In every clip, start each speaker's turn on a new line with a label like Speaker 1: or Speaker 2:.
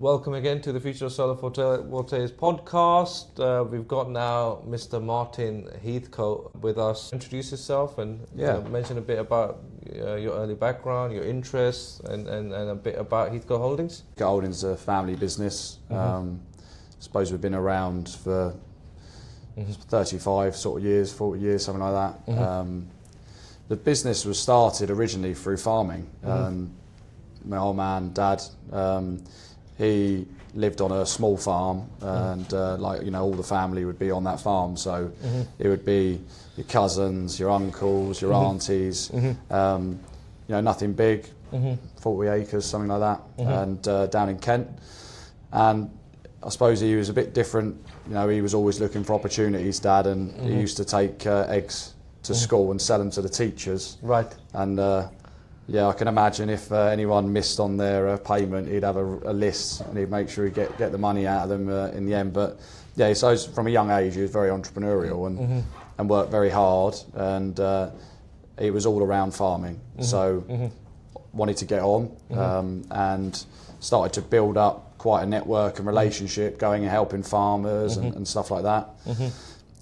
Speaker 1: Welcome again to the Future of Solar Photovoltaics podcast. We've got now Mr. Martin Heathcote with us. Introduce yourself and mention a bit about your early background, your interests, and a bit about Heathcote Holdings.
Speaker 2: Heathcote Holdings is a family business. I suppose we've been around for 35 sort of years, 40 years, something like that. The business was started originally through farming. My old man, Dad, he lived on a small farm, and all the family would be on that farm. So it would be your cousins, your uncles, your aunties. Nothing big, 40 acres, something like that, and down in Kent. And I suppose he was a bit different. He was always looking for opportunities, Dad, and he used to take eggs to school and sell them to the teachers.
Speaker 1: Right.
Speaker 2: And I can imagine if anyone missed on their payment, he'd have a list and he'd make sure he'd get the money out of them in the end. But yeah, so from a young age, he was very entrepreneurial and worked very hard, and it was all around farming. So wanted to get on and started to build up quite a network and relationship, going and helping farmers and stuff like that.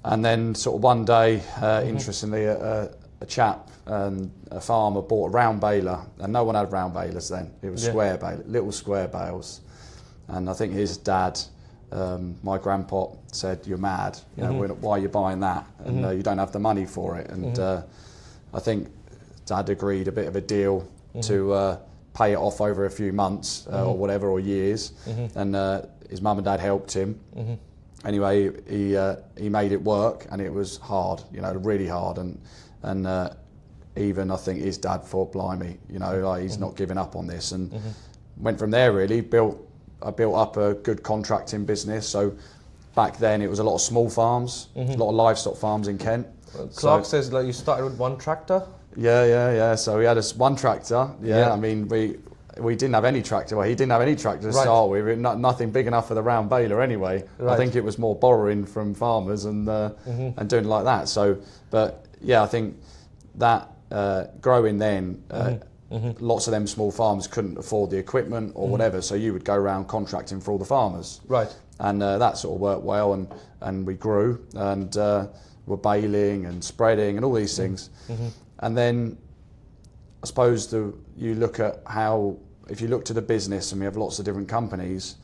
Speaker 2: And then sort of one day, interestingly, a chap and a farmer bought a round baler, and no one had round balers then. It was square baler, little square bales. And I think his dad, my grandpa, said, "You're mad. Why are you buying that? And you don't have the money for it." And I think Dad agreed a bit of a deal to pay it off over a few months or whatever, or years. And his mum and dad helped him. Anyway, he made it work, and it was hard, really hard. And even I think his dad thought, blimey, he's not giving up on this, and went from there. Really I built up a good contracting business. So back then it was a lot of small farms, a lot of livestock farms in Kent.
Speaker 1: Clark says you started with one tractor.
Speaker 2: Yeah. So we had one tractor. I mean, we didn't have any tractor. Well, he didn't have any tractor to start with. Nothing big enough for the round baler anyway. Right. I think it was more borrowing from farmers and doing it like that. So, but yeah, I think that growing then, lots of them small farms couldn't afford the equipment or whatever, so you would go around contracting for all the farmers.
Speaker 1: Right.
Speaker 2: And that sort of worked well, and we grew, and were baling and spreading and all these things. And then I suppose you look at how, if you look to the business, and we have lots of different companies,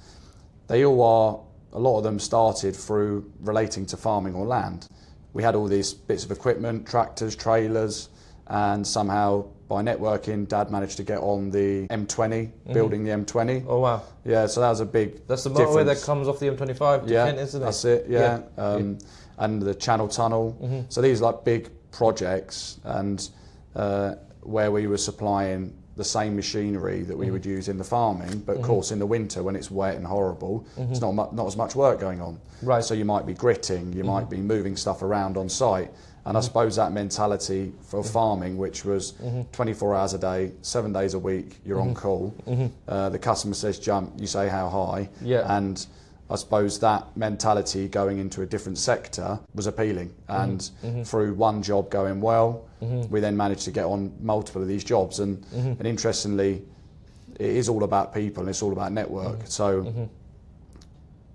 Speaker 2: they all are, a lot of them started through relating to farming or land. We had all these bits of equipment, tractors, trailers, and somehow by networking, Dad managed to get on the M20, building the M20.
Speaker 1: Oh wow!
Speaker 2: Yeah, so that was a big.
Speaker 1: That's the motorway that comes off the M25 to Kent, isn't it?
Speaker 2: That's it. Yeah, and the Channel Tunnel. So these are like big projects, and where we were supplying the same machinery that we would use in the farming, but of course in the winter when it's wet and horrible, there's not as much work going on.
Speaker 1: Right.
Speaker 2: So you might be gritting, you might be moving stuff around on site, and I suppose that mentality for farming, which was 24 hours a day, 7 days a week, you're on call. The customer says jump, you say how high, and I suppose that mentality going into a different sector was appealing, and through one job going well, we then managed to get on multiple of these jobs, and interestingly, it is all about people and it's all about network. So,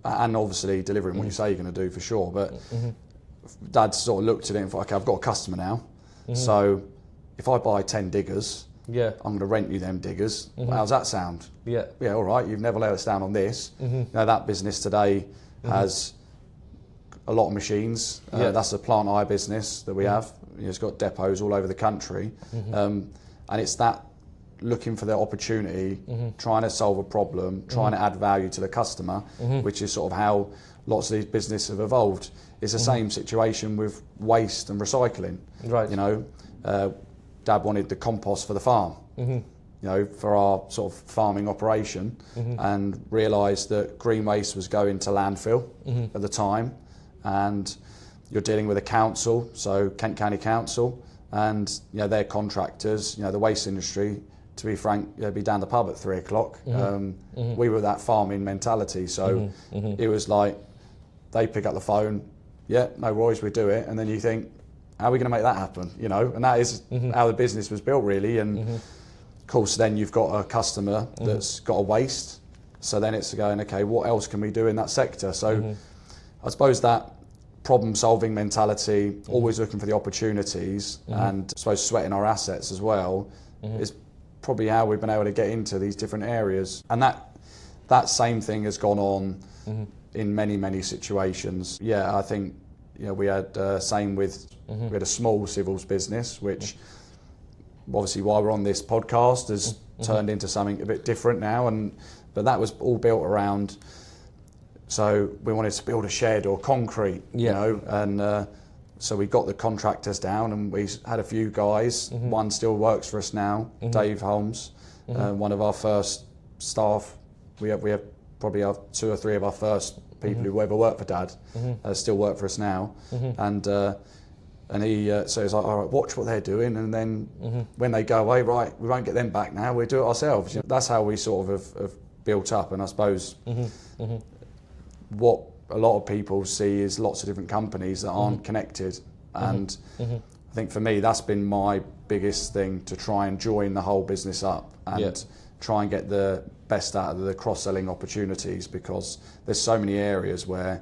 Speaker 2: and obviously delivering what you say you're going to do for sure. But Dad sort of looked at it and thought, okay, I've got a customer now, so if I buy 10 diggers, I'm going to rent you them diggers. Well, how's that sound? Yeah, all right, you've never let us down on this. That business today has a lot of machines. That's a plant hire business that we have. It's got depots all over the country. And it's that looking for the opportunity, trying to solve a problem, trying to add value to the customer, which is sort of how lots of these businesses have evolved. It's the same situation with waste and recycling. Right. Dad wanted the compost for the farm, for our sort of farming operation, and realised that green waste was going to landfill at the time, and you're dealing with a council, so Kent County Council, and they're contractors, the waste industry, to be frank, be down the pub at 3 o'clock. We were that farming mentality, so it was like they pick up the phone, no worries, we do it, and then you think, how are we going to make that happen? And that is how the business was built, really. And of course, then you've got a customer that's got a waste, So then it's going, okay, what else can we do in that sector? So I suppose that problem-solving mentality, always looking for the opportunities, and I suppose sweating our assets as well, is probably how we've been able to get into these different areas. And that same thing has gone on in many, many situations. Yeah, I think we had same with we had a small civils business, which obviously while we're on this podcast has turned into something a bit different now. But that was all built around. So we wanted to build a shed or concrete, and so we got the contractors down, and we had a few guys. One still works for us now, Dave Holmes, one of our first staff. We have probably 2 or 3 of our first people who ever worked for Dad still work for us now, and he so he's like, all right, watch what they're doing, and then when they go away, right, we won't get them back now. We'll do it ourselves. That's how we sort of have built up, and I suppose. What a lot of people see is lots of different companies that aren't connected, and I think for me that's been my biggest thing, to try and join the whole business up and try and get the best out of the cross-selling opportunities, because there's so many areas where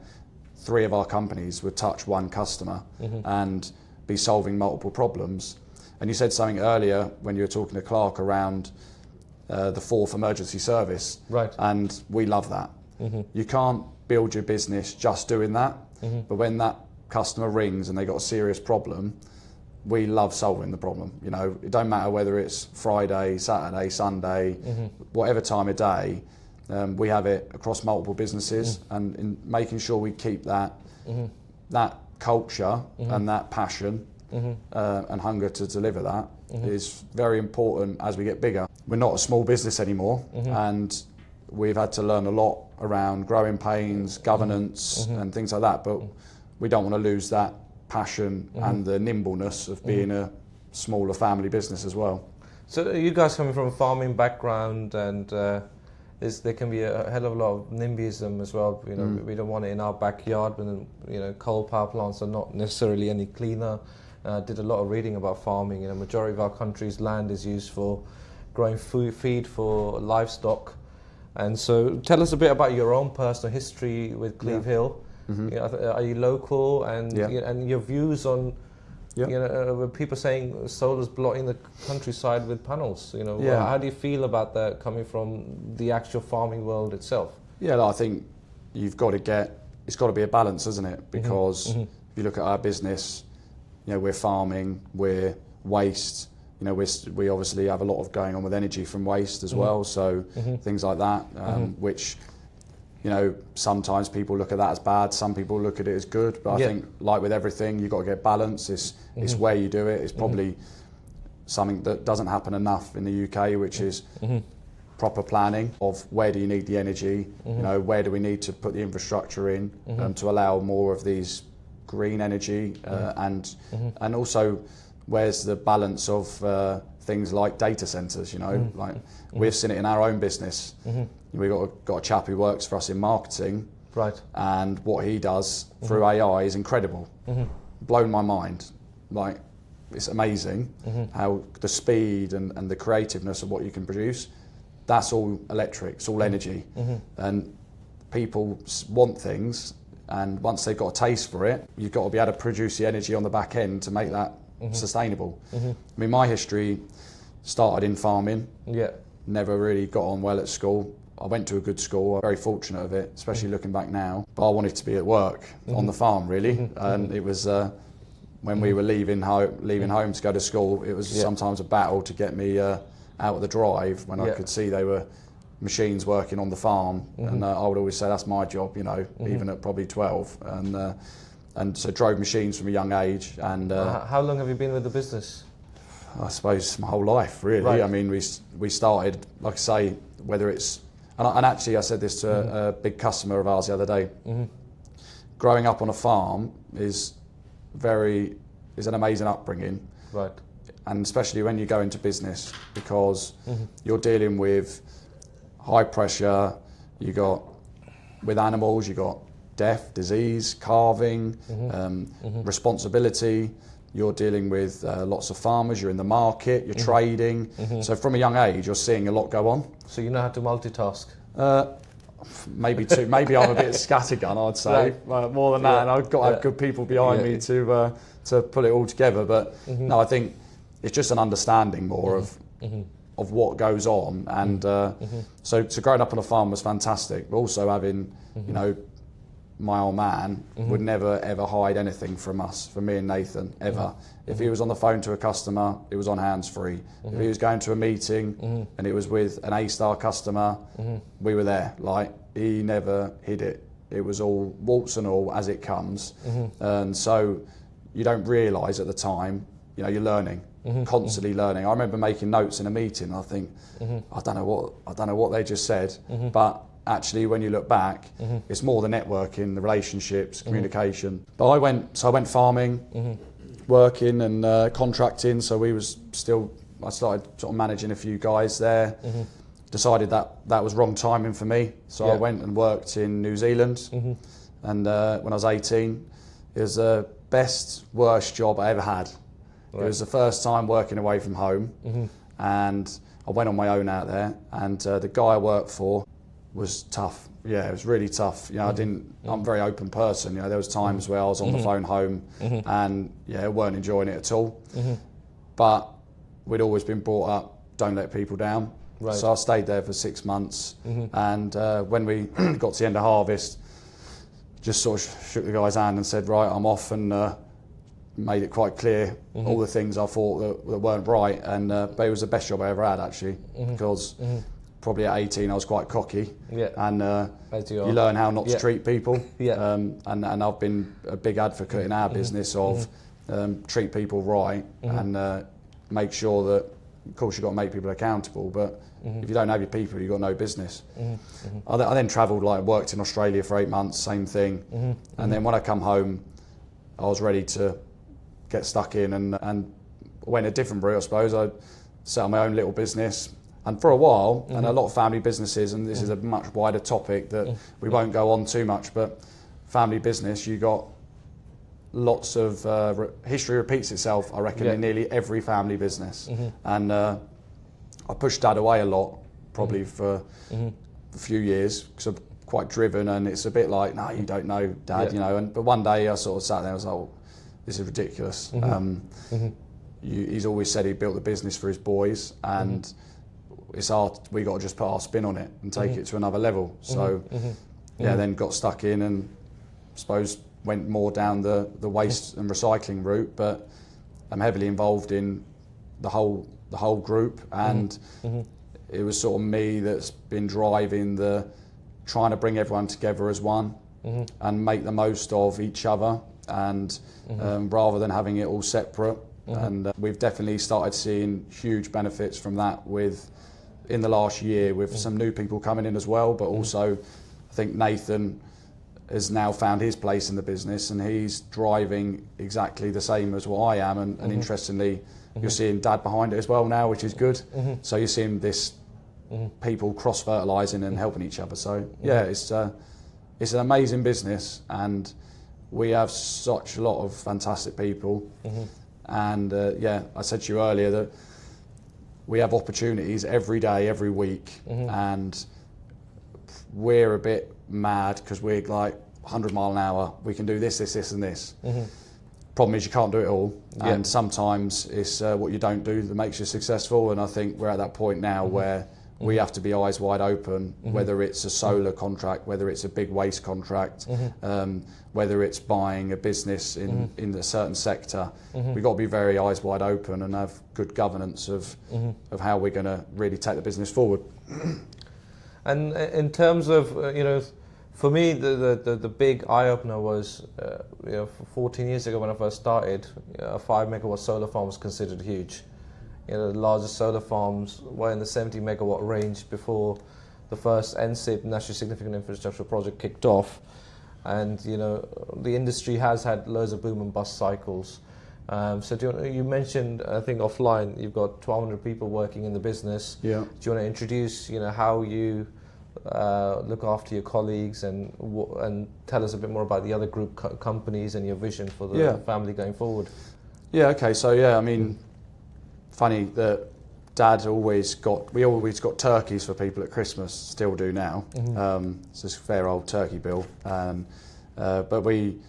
Speaker 2: 3 of our companies would touch one customer and be solving multiple problems. And you said something earlier when you were talking to Clark around the 4th emergency service,
Speaker 1: right?
Speaker 2: And we love that. You can't build your business just doing that, but when that customer rings and they got a serious problem, we love solving the problem. It don't matter whether it's Friday, Saturday, Sunday, whatever time of day, we have it across multiple businesses, and in making sure we keep that culture and that passion and hunger to deliver that is very important as we get bigger. We're not a small business anymore, and we've had to learn a lot around growing pains, governance and things like that, but we don't want to lose that passion and the nimbleness of being a smaller family business as well.
Speaker 1: So you guys coming from a farming background, and there can be a hell of a lot of NIMBYism as well. We don't want it in our backyard, but coal power plants are not necessarily any cleaner. Did a lot of reading about farming. Majority of our country's land is used for growing feed for livestock. And so tell us a bit about your own personal history with Cleve Hill. Are you local, and your views on people saying solar's blotting the countryside with panels? How do you feel about that coming from the actual farming world itself? I think it's got to be a balance, isn't it? Because if you look at our business, we're farming, we're waste. We obviously have a lot of going on with energy from waste as well, so things like that, which, sometimes people look at that as bad, some people look at it as good, but I think, like with everything, you've got to get balance. It's where you do it. It's probably something that doesn't happen enough in the UK, which is proper planning of where do you need the energy, where do we need to put the infrastructure in to allow more of these green energy, and also where's the balance of things like data centres, like we've seen it in our own business. We've got a chap who works for us in marketing, right?
Speaker 2: And what he does through AI is incredible. Blown my mind. Like, it's amazing how the speed and the creativeness of what you can produce. That's all electric, it's all energy. And people want things, and once they've got a taste for it, you've got to be able to produce the energy on the back end to make that sustainable. I mean, my history started in farming. Never really got on well at school. I went to a good school. I'm very fortunate of it, especially looking back now. But I wanted to be at work on the farm, really. And it was when we were leaving home to go to school, it was sometimes a battle to get me out of the drive when I could see they were machines working on the farm. And I would always say that's my job, even at probably 12. And so drove machines from a young age. And
Speaker 1: how long have you been with the business?
Speaker 2: I suppose my whole life, really. Right. I mean, we started, like I say, whether it's, and actually I said this to a big customer of ours the other day. Growing up on a farm is an amazing upbringing.
Speaker 1: Right.
Speaker 2: And especially when you go into business, because you're dealing with high pressure, with animals, you got death, disease, carving, responsibility. You're dealing with lots of farmers, you're in the market, you're trading. So from a young age, you're seeing a lot go on.
Speaker 1: So you know how to multitask?
Speaker 2: maybe I'm a bit scattergun, I'd say, more than that, and I've got to have good people behind me to pull it all together. But no, I think it's just an understanding more of what goes on, and so growing up on a farm was fantastic. But also having, you know, my old man would never ever hide anything from me and Nathan, ever. If he was on the phone to a customer, it was on hands free. If he was going to a meeting and it was with an A-star customer, we were there. Like, he never hid it. It was all warts and all as it comes. And so you don't realise at the time, you know, you're learning, constantly learning. I remember making notes in a meeting, and I think, I don't know what they just said, but actually, when you look back, it's more the networking, the relationships, communication. But I went farming, working and contracting. So I started sort of managing a few guys there. Decided that was wrong timing for me. So I went and worked in New Zealand. And when I was 18, it was the best, worst job I ever had. Right. It was the first time working away from home. And I went on my own out there. And the guy I worked for was tough. Yeah, it was really tough. You know, I'm a very open person. You know, there was times where I was on the phone home and weren't enjoying it at all. But we'd always been brought up, don't let people down. Right. So I stayed there for 6 months. And when we got to the end of harvest, just sort of shook the guy's hand and said, right, I'm off, and made it quite clear all the things I thought that weren't right. And but it was the best job I ever had, actually, because probably at 18 I was quite cocky, and you learn how not to treat people. And I've been a big advocate in our business of treat people right, and make sure that, of course, you've got to make people accountable, but if you don't have your people, you've got no business. I then travelled, like, worked in Australia for 8 months, same thing. And then when I come home, I was ready to get stuck in and went a different route, I suppose. I set up my own little business. And for a while, and a lot of family businesses, and this is a much wider topic that we won't go on too much, but family business, you got lots of history repeats itself, I reckon, in nearly every family business. And I pushed Dad away a lot, probably for a few years, because I'm quite driven, and it's a bit like, no, you don't know, Dad, you know. But one day I sort of sat there and was like, oh, this is ridiculous. He's always said he built the business for his boys, and it's we got to just put our spin on it and take it to another level. So then got stuck in, and I suppose went more down the waste and recycling route, but I'm heavily involved in the whole group, and it was sort of me that's been driving trying to bring everyone together as one and make the most of each other, and rather than having it all separate. And we've definitely started seeing huge benefits from that in the last year, with some new people coming in as well, but also I think Nathan has now found his place in the business, and he's driving exactly the same as what I am, and interestingly, you're seeing Dad behind it as well now, which is good. So you're seeing this people cross-fertilising and helping each other. So it's an amazing business, and we have such a lot of fantastic people. And I said to you earlier that we have opportunities every day, every week, and we're a bit mad because we're like 100 mile an hour. We can do this, and this. Problem is, you can't do it all, and sometimes it's what you don't do that makes you successful. And I think we're at that point now where we have to be eyes wide open, whether it's a solar contract, whether it's a big waste contract, whether it's buying a business in a certain sector. We've got to be very eyes wide open and have good governance of how we're going to really take the business forward.
Speaker 1: And in terms of, for me, the big eye-opener was, 14 years ago when I first started, a 5 megawatt solar farm was considered huge. The largest solar farms were in the 70 megawatt range before the first NSIP, National Significant Infrastructure Project, kicked off. And the industry has had loads of boom and bust cycles. So you mentioned, I think offline, you've got 1,200 people working in the business. Do you want to introduce, how you look after your colleagues and tell us a bit more about the other group companies and your vision for the family going forward?
Speaker 2: Okay. So I mean, funny that we always got turkeys for people at Christmas, still do now. It's this fair old turkey bill. But we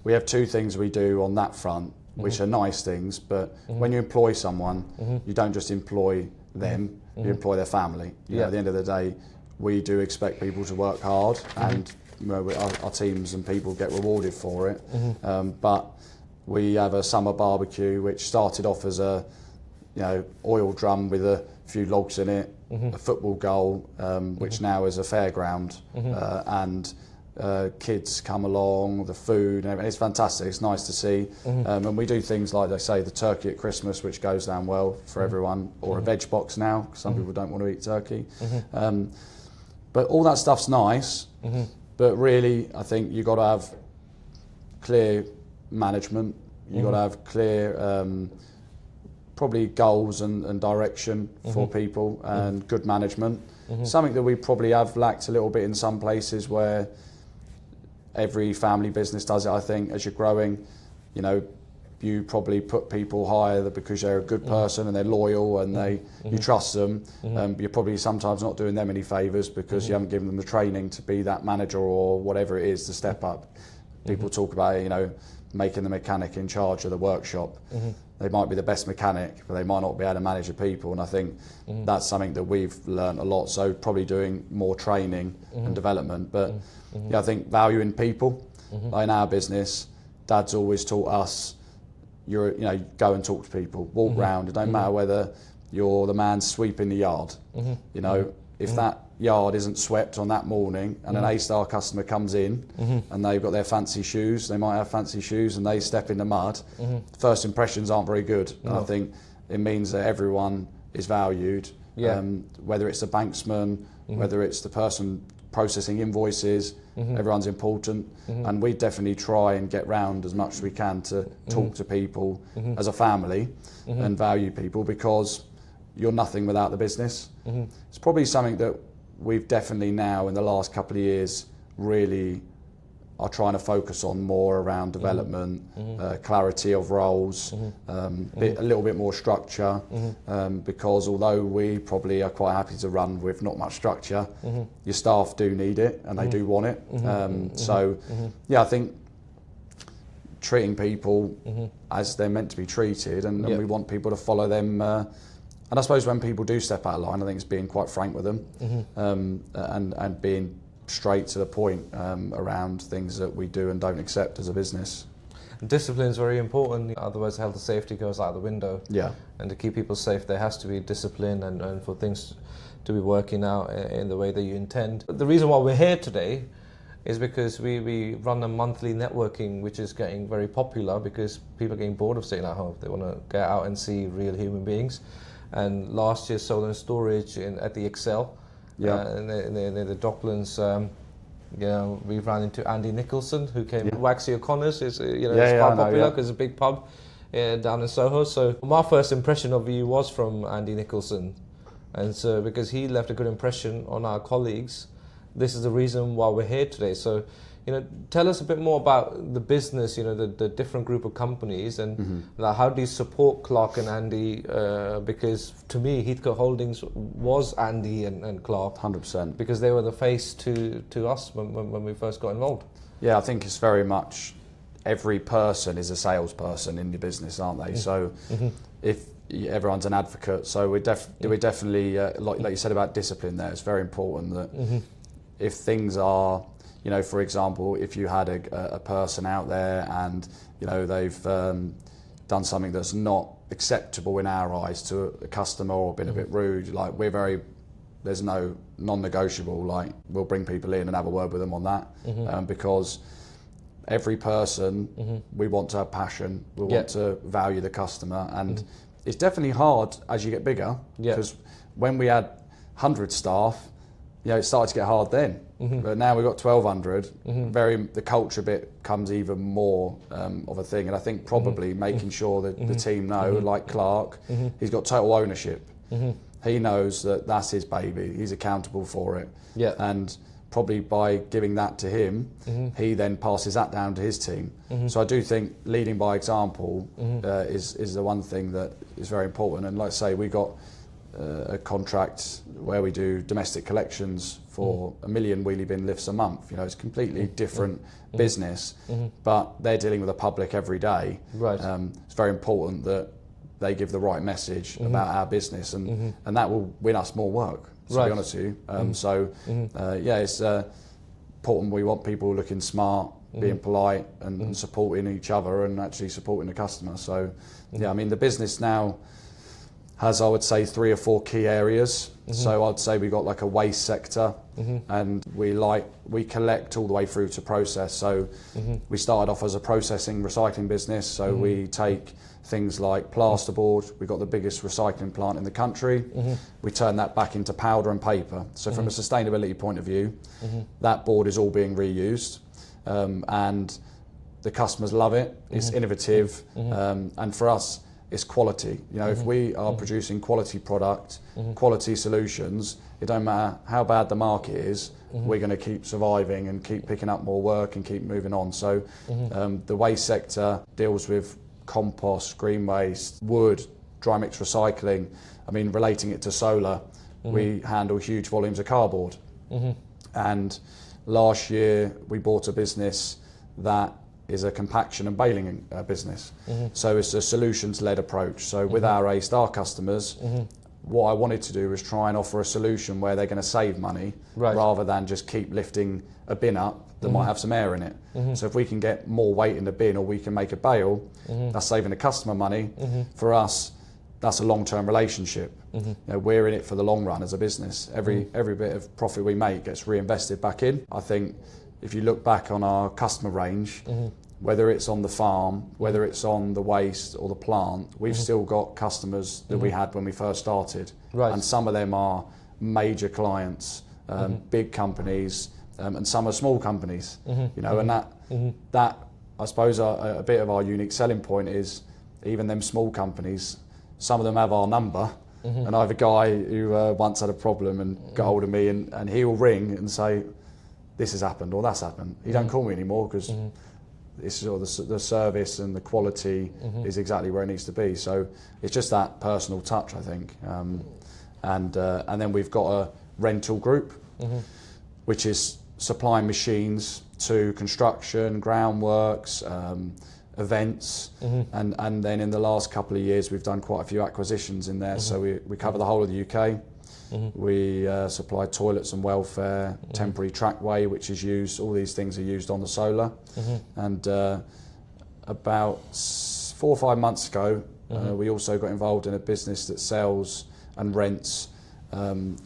Speaker 2: have two things we do on that front, which are nice things, but when you employ someone, you don't just employ them, you employ their family. You know, at the end of the day, we do expect people to work hard, and you know, our teams and people get rewarded for it. But we have a summer barbecue, which started off as a oil drum with a few logs in it, a football goal, which now is a fairground, and kids come along, the food, and it's fantastic. It's nice to see. And we do things like, they say, the turkey at Christmas, which goes down well for everyone, or a veg box now, because some people don't want to eat turkey. But all that stuff's nice, but really, I think you've got to have clear management. You've got to have clear probably goals and direction for people, and good management. Something that we probably have lacked a little bit in some places, where every family business does it. I think as you're growing, you probably put people higher because they're a good person and they're loyal and you trust them. You're probably sometimes not doing them any favours because you haven't given them the training to be that manager or whatever it is to step up. People talk about it, making the mechanic in charge of the workshop. They might be the best mechanic, but they might not be able to manage the people. And I think that's something that we've learned a lot. So probably doing more training and development. But I think valuing people. Like in our business, Dad's always taught us, go and talk to people, walk round. It don't matter whether you're the man sweeping the yard. If that yard isn't swept on that morning and an A-star customer comes in and they've got their fancy shoes, they might have fancy shoes, and they step in the mud, first impressions aren't very good. And I think it means that everyone is valued, whether it's the banksman, whether it's the person processing invoices, everyone's important. And we definitely try and get round as much as we can to talk to people as a family and value people, because you're nothing without the business. It's probably something that we've definitely now in the last couple of years really are trying to focus on more around development, clarity of roles, a little bit more structure, because although we probably are quite happy to run with not much structure, your staff do need it and they do want it. I think treating people as they're meant to be treated, and we want people to follow them. And I suppose when people do step out of line, I think it's being quite frank with them, and being straight to the point around things that we do and don't accept as a business.
Speaker 1: Discipline is very important, otherwise health and safety goes out the window. And to keep people safe, there has to be discipline and for things to be working out in the way that you intend. The reason why we're here today is because we run a monthly networking, which is getting very popular because people are getting bored of sitting at home. They want to get out and see real human beings. And last year, solar and storage at the Excel, in the Docklands, we ran into Andy Nicholson, who came. Waxy O'Connor's is it's quite popular because it's a big pub down in Soho. So my first impression of you was from Andy Nicholson, and so because he left a good impression on our colleagues, this is the reason why we're here today. So, tell us a bit more about the business, the different group of companies, and how do you support Clark and Andy? Because to me, Heathcote Holdings was Andy and Clark.
Speaker 2: 100%.
Speaker 1: Because they were the face to us when we first got involved.
Speaker 2: Yeah, I think it's very much every person is a salesperson in the business, aren't they? So if everyone's an advocate, so we definitely, like you said about discipline there, it's very important that if things are, for example, if you had a person out there and, they've done something that's not acceptable in our eyes to a customer or been a bit rude, like there's no non-negotiable, like we'll bring people in and have a word with them on that, because every person, we want to have passion, we want to value the customer, and it's definitely hard as you get bigger, because when we had 100 staff, it started to get hard then. But now we've got 1,200. The culture bit comes even more of a thing, and I think probably making sure that the team know, like Clark, he's got total ownership. He knows that that's his baby. He's accountable for it. And probably by giving that to him, he then passes that down to his team. So I do think leading by example is the one thing that is very important. And like I say, we got a contract where we do domestic collections for 1 million wheelie bin lifts a month. You know, it's a completely different business, but they're dealing with the public every day.
Speaker 1: Right.
Speaker 2: It's very important that they give the right message about our business, and that will win us more work, to be honest with you. Yeah, it's important. We want people looking smart, being polite, and supporting each other, and actually supporting the customer. So, yeah, I mean, the business now has, I would say, 3 or 4 key areas. So I'd say we've got like a waste sector, and we collect all the way through to process. So we started off as a processing recycling business. So we take things like plasterboard. We've got the biggest recycling plant in the country. We turn that back into powder and paper. So from a sustainability point of view, that board is all being reused, and the customers love it. It's innovative, and for us, it's quality. You know, if we are producing quality product, quality solutions, it don't matter how bad the market is, we're going to keep surviving and keep picking up more work and keep moving on. So the waste sector deals with compost, green waste, wood, dry mix recycling. I mean, relating it to solar, we handle huge volumes of cardboard. And last year we bought a business that is a compaction and baling business. So it's a solutions-led approach. So with our A-Star customers, what I wanted to do was try and offer a solution where they're going to save money rather than just keep lifting a bin up that might have some air in it. So if we can get more weight in the bin, or we can make a bale, that's saving the customer money. For us, that's a long-term relationship. You know, we're in it for the long run as a business. Every bit of profit we make gets reinvested back in. I think if you look back on our customer range, whether it's on the farm, whether it's on the waste or the plant, we've still got customers that we had when we first started. And some of them are major clients, big companies, and some are small companies. You know, and that I suppose a bit of our unique selling point is, even them small companies, some of them have our number. And I have a guy who once had a problem and got hold of me, and he will ring and say, this has happened or that's happened. He don't call me anymore because it's sort of the service and the quality is exactly where it needs to be. So it's just that personal touch, I think. And then we've got a rental group, which is supplying machines to construction, groundworks, events, and then in the last couple of years we've done quite a few acquisitions in there. So we cover the whole of the UK. We supply toilets and welfare, temporary trackway, which is used, all these things are used on the solar. And about 4 or 5 months ago, we also got involved in a business that sells and rents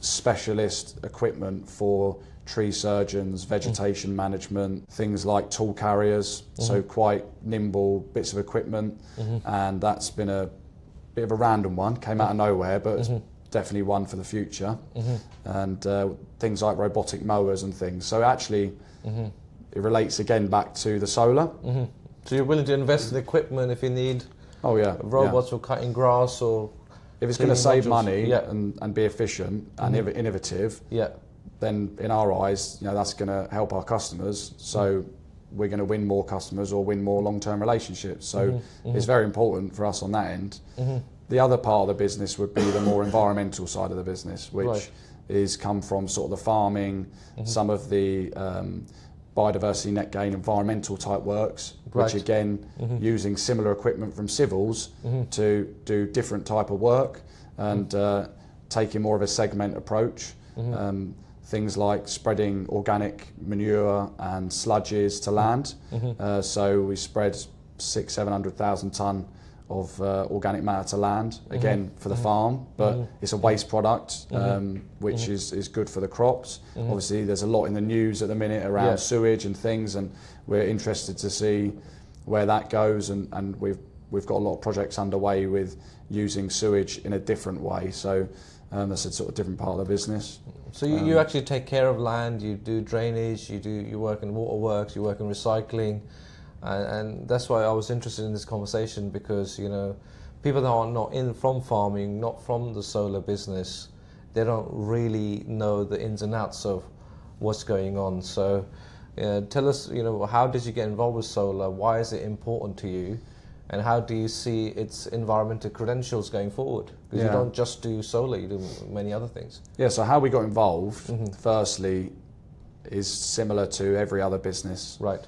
Speaker 2: specialist equipment for tree surgeons, vegetation management, things like tool carriers, so quite nimble bits of equipment. And that's been a bit of a random one, came out of nowhere, but it's definitely one for the future. And things like robotic mowers and things. So actually, it relates again back to the solar.
Speaker 1: So you're willing to invest in equipment if you need robots for cutting grass, or
Speaker 2: if it's going to save money and be efficient and innovative, then in our eyes, you know, that's going to help our customers. So we're going to win more customers or win more long-term relationships. So it's very important for us on that end. The other part of the business would be the more environmental side of the business, which is come from sort of the farming, some of the biodiversity, net gain, environmental type works, which again, using similar equipment from civils to do different type of work, and taking more of a segment approach. Things like spreading organic manure and sludges to land. So we spread 600,000-700,000 tonne of organic matter to land, again for the farm, but it's a waste product, which is good for the crops. Obviously there's a lot in the news at the minute around sewage and things, and we're interested to see where that goes, and we've got a lot of projects underway with using sewage in a different way. So that's a sort of different part of the business.
Speaker 1: So you actually take care of land, you do drainage, you work in waterworks, you work in recycling. And that's why I was interested in this conversation, because, you know, people that are not from farming, not from the solar business, they don't really know the ins and outs of what's going on. So tell us, you know, how did you get involved with solar? Why is it important to you? And how do you see its environmental credentials going forward? Because you don't just do solar, you do many other things.
Speaker 2: Yeah, so how we got involved, firstly, is similar to every other business.
Speaker 1: Right.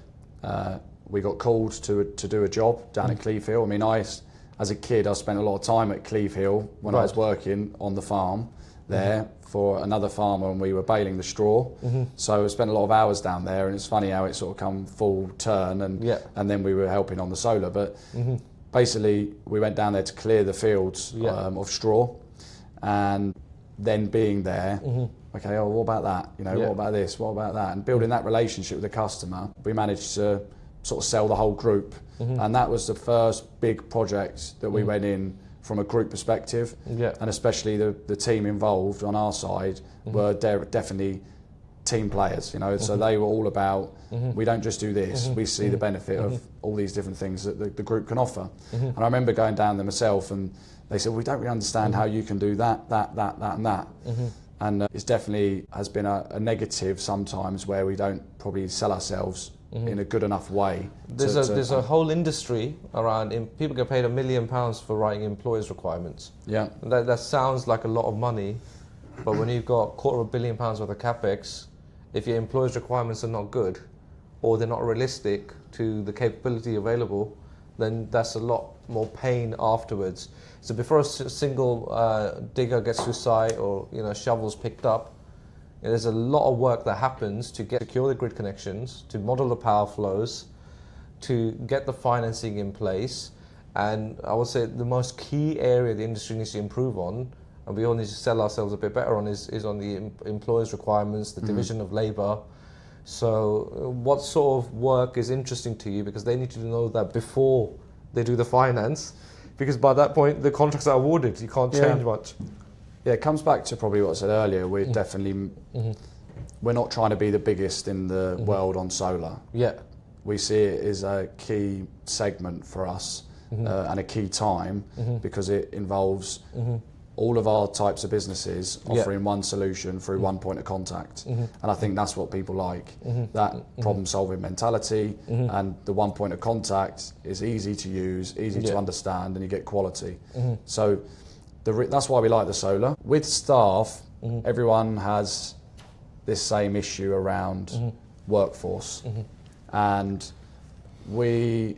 Speaker 2: We got called to do a job down at Cleve Hill. I mean, as a kid, I spent a lot of time at Cleve Hill when I was working on the farm there for another farmer, and we were baling the straw. So I spent a lot of hours down there, and it's funny how it sort of come full turn, and then we were helping on the solar. But basically, we went down there to clear the fields of straw, and then being there, okay, oh, what about that? You know, what about this? What about that? And building that relationship with the customer, we managed to sort of sell the whole group. And that was the first big project that we went in from a group perspective. And especially the team involved on our side were definitely team players, you know, so they were all about, we don't just do this, we see the benefit of all these different things that the group can offer. And I remember going down there myself, and they said, we don't really understand how you can do that, and that. And it's definitely has been a negative sometimes where we don't probably sell ourselves in a good enough way.
Speaker 1: There's a whole industry around, people get paid £1 million for writing employers' requirements.
Speaker 2: Yeah.
Speaker 1: That sounds like a lot of money, but when you've got £250 million worth of capex, if your employers' requirements are not good, or they're not realistic to the capability available, then that's a lot more pain afterwards. So before a single digger gets to site, or shovels picked up, there's a lot of work that happens to secure the grid connections, to model the power flows, to get the financing in place. And I would say the most key area the industry needs to improve on, and we all need to sell ourselves a bit better on, is on the employers' requirements, the division of labour. So what sort of work is interesting to you? Because they need to know that before they do the finance, because by that point the contracts are awarded, you can't change much.
Speaker 2: Yeah, it comes back to probably what I said earlier. We're definitely, we're not trying to be the biggest in the world on solar.
Speaker 1: Yeah.
Speaker 2: We see it as a key segment for us and a key time because it involves all of our types of businesses offering one solution through one point of contact. And I think that's what people like, that problem-solving mentality, and the one point of contact is easy to use, easy to understand, and you get quality. So that's why we like the solar. With staff, everyone has this same issue around workforce, and we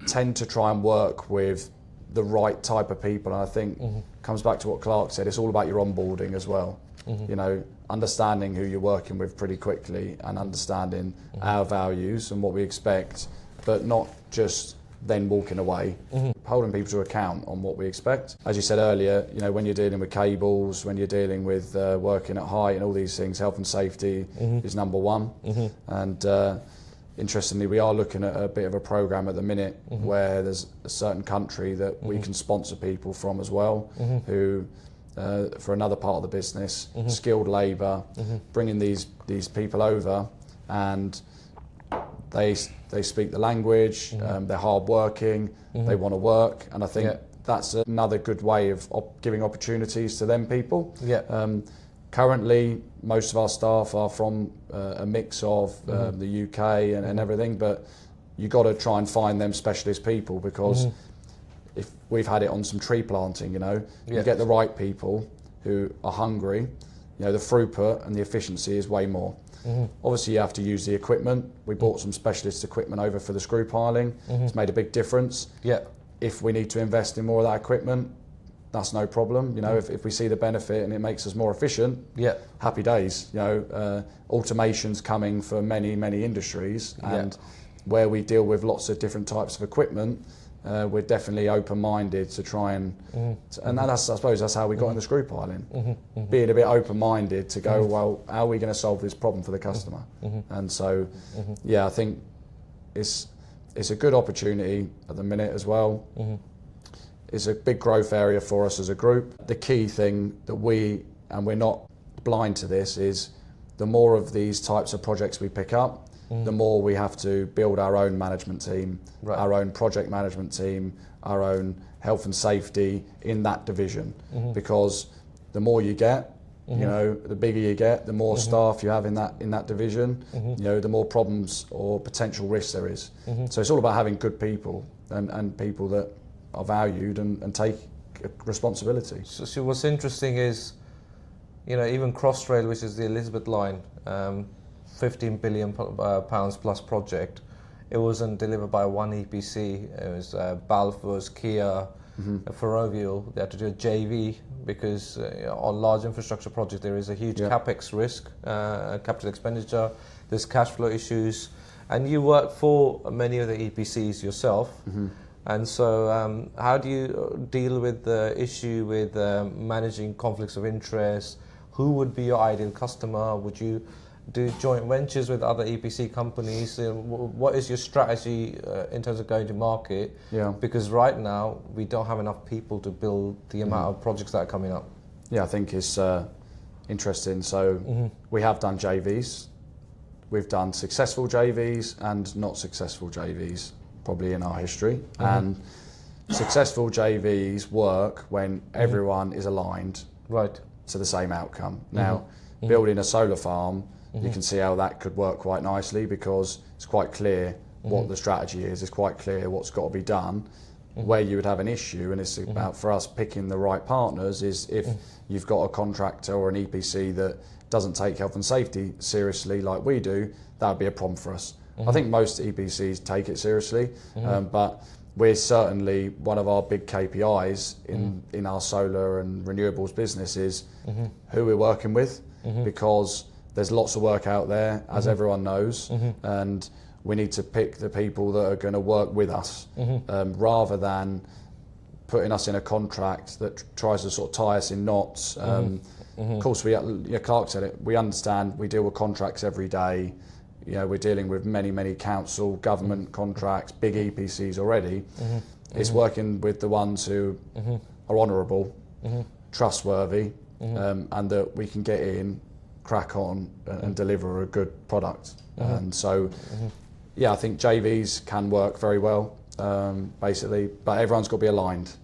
Speaker 2: tend to try and work with the right type of people, and I think comes back to what Clark said, it's all about your onboarding as well. You know, understanding who you're working with pretty quickly, and understanding our values and what we expect, but not just then walking away, holding people to account on what we expect. As you said earlier, you know, when you're dealing with cables, when you're dealing with working at height and all these things, health and safety is number one. And interestingly, we are looking at a bit of a program at the minute where there's a certain country that we can sponsor people from as well, who for another part of the business, skilled labour, bringing these people over, and they speak the language, they're hard working, they want to work, and I think that's another good way of giving opportunities to them people. Currently, most of our staff are from a mix of the UK and everything, but you've got to try and find them specialist people, because if we've had it on some tree planting, you get the right people who are hungry, the throughput and the efficiency is way more. Obviously, you have to use the equipment. We bought some specialist equipment over for the screw piling. It's made a big difference. If we need to invest in more of that equipment, that's no problem. If we see the benefit and it makes us more efficient, happy days. Automation's coming for many, many industries, and where we deal with lots of different types of equipment, we're definitely open-minded to try and that's, I suppose that's how we got into screw piling, being a bit open-minded to go, well, how are we going to solve this problem for the customer? And so, I think it's a good opportunity at the minute as well. It's a big growth area for us as a group. The key thing that we're not blind to this, is the more of these types of projects we pick up, the more we have to build our own management team, our own project management team, our own health and safety in that division. Because the more you get, the bigger you get, the more staff you have in that division, the more problems or potential risks there is. So it's all about having good people and people that are valued and take responsibility.
Speaker 1: So what's interesting is, even Crossrail, which is the Elizabeth line, 15 billion pounds plus project, it wasn't delivered by one EPC. It was Balfour's, Kia, Ferrovial. They had to do a JV because on large infrastructure projects there is a huge capex risk, capital expenditure. There's cash flow issues, and you work for many of the EPCs yourself. And so, how do you deal with the issue with managing conflicts of interest? Who would be your ideal customer? Would you do joint ventures with other EPC companies? What is your strategy in terms of going to market?
Speaker 2: Yeah.
Speaker 1: Because right now we don't have enough people to build the amount of projects that are coming up.
Speaker 2: Yeah, I think it's interesting. So we have done JVs. We've done successful JVs and not successful JVs, probably in our history. And successful JVs work when everyone is aligned to the same outcome. Now, building a solar farm, you can see how that could work quite nicely because it's quite clear what the strategy is. It's quite clear what's got to be done. Where you would have an issue, and it's about for us picking the right partners, is if you've got a contractor or an EPC that doesn't take health and safety seriously like we do, that would be a problem for us. I think most EPCs take it seriously, but we're certainly, one of our big KPIs in our solar and renewables business is who we're working with, because there's lots of work out there, as everyone knows, and we need to pick the people that are going to work with us, rather than putting us in a contract that tries to sort of tie us in knots. Of course, Clark said it, we understand, we deal with contracts every day. We're dealing with many council, government contracts, big EPCs already. It's working with the ones who are honourable, trustworthy, and that we can get in, crack on, and deliver a good product. And so, I think JVs can work very well, basically, but everyone's got to be aligned.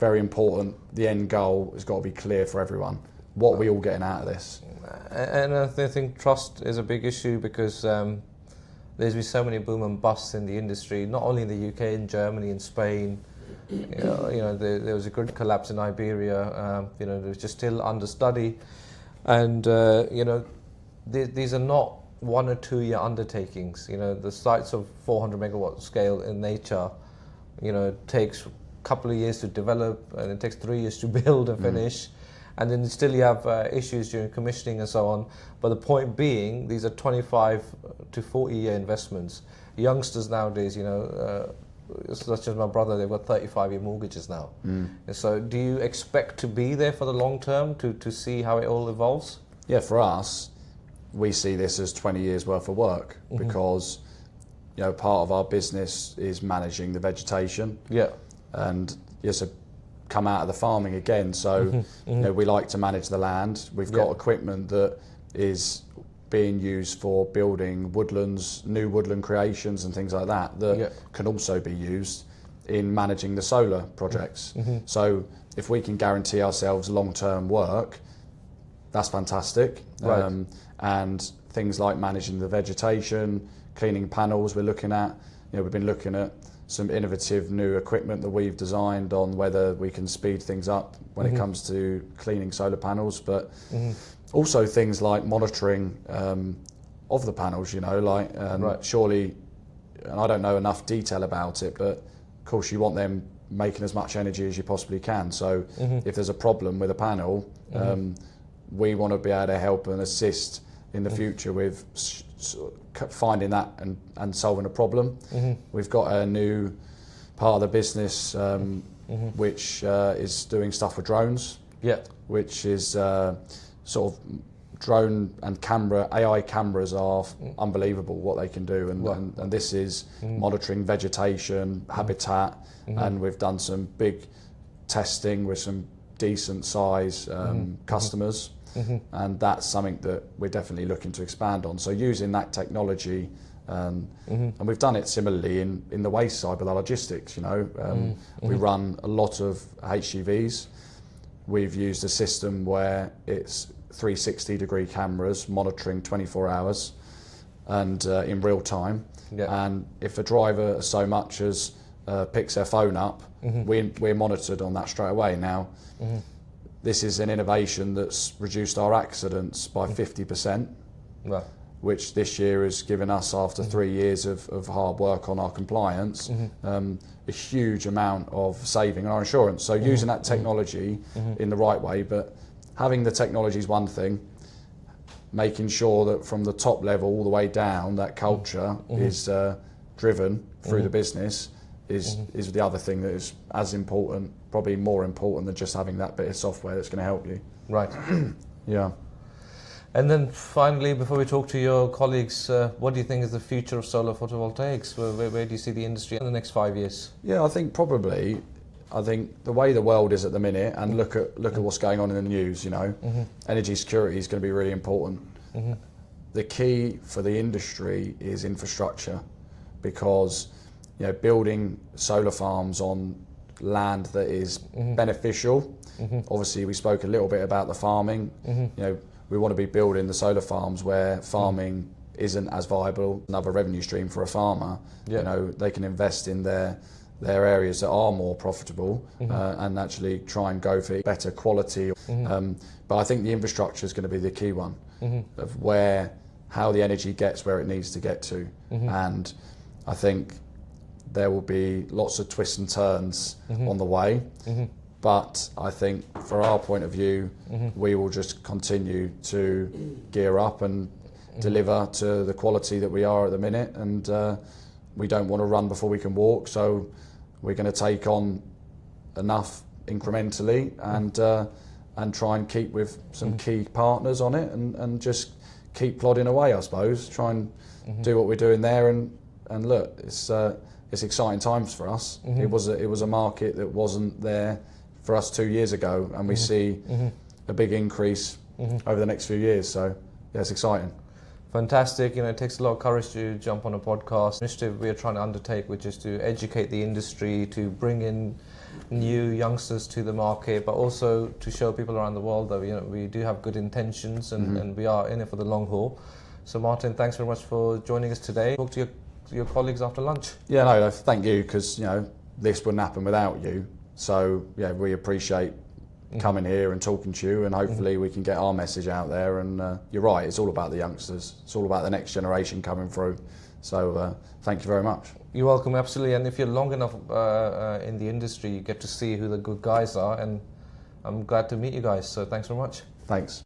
Speaker 2: Very important. The end goal has got to be clear for everyone. What are we all getting out of this?
Speaker 1: And I think trust is a big issue because there's been so many boom and busts in the industry, not only in the UK, in Germany, in Spain. There was a grid collapse in Iberia. It was just still under study, and these are not 1 or 2 year undertakings. The sites of 400 megawatt scale in nature, takes a couple of years to develop, and it takes 3 years to build and finish. And then still you have issues during commissioning and so on. But the point being, these are 25 to 40 year investments. Youngsters nowadays, such as my brother, they've got 35 year mortgages now. And so do you expect to be there for the long term to see how it all evolves?
Speaker 2: Yeah, for us, we see this as 20 years worth of work because, part of our business is managing the vegetation. Yeah. And so come out of the farming again, so we like to manage the land. We've got equipment that is being used for building woodlands, new woodland creations and things like that can also be used in managing the solar projects. So if we can guarantee ourselves long-term work, that's fantastic. And things like managing the vegetation, cleaning panels, we're looking at, we've been looking at some innovative new equipment that we've designed on whether we can speed things up when it comes to cleaning solar panels, but also things like monitoring of the panels, surely, and I don't know enough detail about it, but of course you want them making as much energy as you possibly can. So if there's a problem with a panel, we want to be able to help and assist in the future with finding that and solving a problem. We've got a new part of the business which is doing stuff with drones, which is sort of drone and camera, AI cameras are unbelievable what they can do, and this is monitoring vegetation, habitat, and we've done some big testing with some decent size customers. And that's something that we're definitely looking to expand on. So using that technology, and we've done it similarly in the waste side with our logistics. We run a lot of HGVs. We've used a system where it's 360-degree cameras monitoring 24 hours and in real time. And if a driver so much as picks their phone up, we're monitored on that straight away. Now, this is an innovation that's reduced our accidents by 50%, which this year has given us, after 3 years of hard work on our compliance, a huge amount of saving on our insurance. So using that technology in the right way, but having the technology is one thing, making sure that from the top level all the way down, that culture is driven through the business is the other thing that is as important, probably more important than just having that bit of software that's going to help you.
Speaker 1: Right.
Speaker 2: Yeah.
Speaker 1: And then finally, before we talk to your colleagues, what do you think is the future of solar photovoltaics? Where do you see the industry in the next 5 years?
Speaker 2: Yeah, I think the way the world is at the minute, and look at what's going on in the news, you know, energy security is going to be really important. The key for the industry is infrastructure, because, you know, building solar farms on land that is beneficial. Obviously, we spoke a little bit about the farming. You know, we want to be building the solar farms where farming isn't as viable, another revenue stream for a farmer. You know, they can invest in their areas that are more profitable and actually try and go for better quality. But I think the infrastructure is going to be the key one of how the energy gets where it needs to get to. And I think there will be lots of twists and turns on the way. But I think for our point of view, we will just continue to gear up and deliver to the quality that we are at the minute. And we don't want to run before we can walk. So we're going to take on enough incrementally and try and keep with some key partners on it and just keep plodding away, I suppose. Try and do what we're doing there. And look, it's exciting times for us. It was a market that wasn't there for us 2 years ago, and we see a big increase over the next few years. So yeah, it's exciting.
Speaker 1: Fantastic. You know, it takes a lot of courage to jump on a podcast initiative we are trying to undertake, which is to educate the industry, to bring in new youngsters to the market, but also to show people around the world that, you know, we do have good intentions and we are in it for the long haul. So Martin, thanks very much for joining us today. Talk to your colleagues after lunch. Yeah, no, thank you, because, you know, this wouldn't happen without you. So yeah, we appreciate coming here and talking to you, and hopefully we can get our message out there. And you're right, it's all about the youngsters. It's all about the next generation coming through. So thank you very much. You're welcome, absolutely. And if you're long enough in the industry, you get to see who the good guys are, and I'm glad to meet you guys. So thanks very much. Thanks.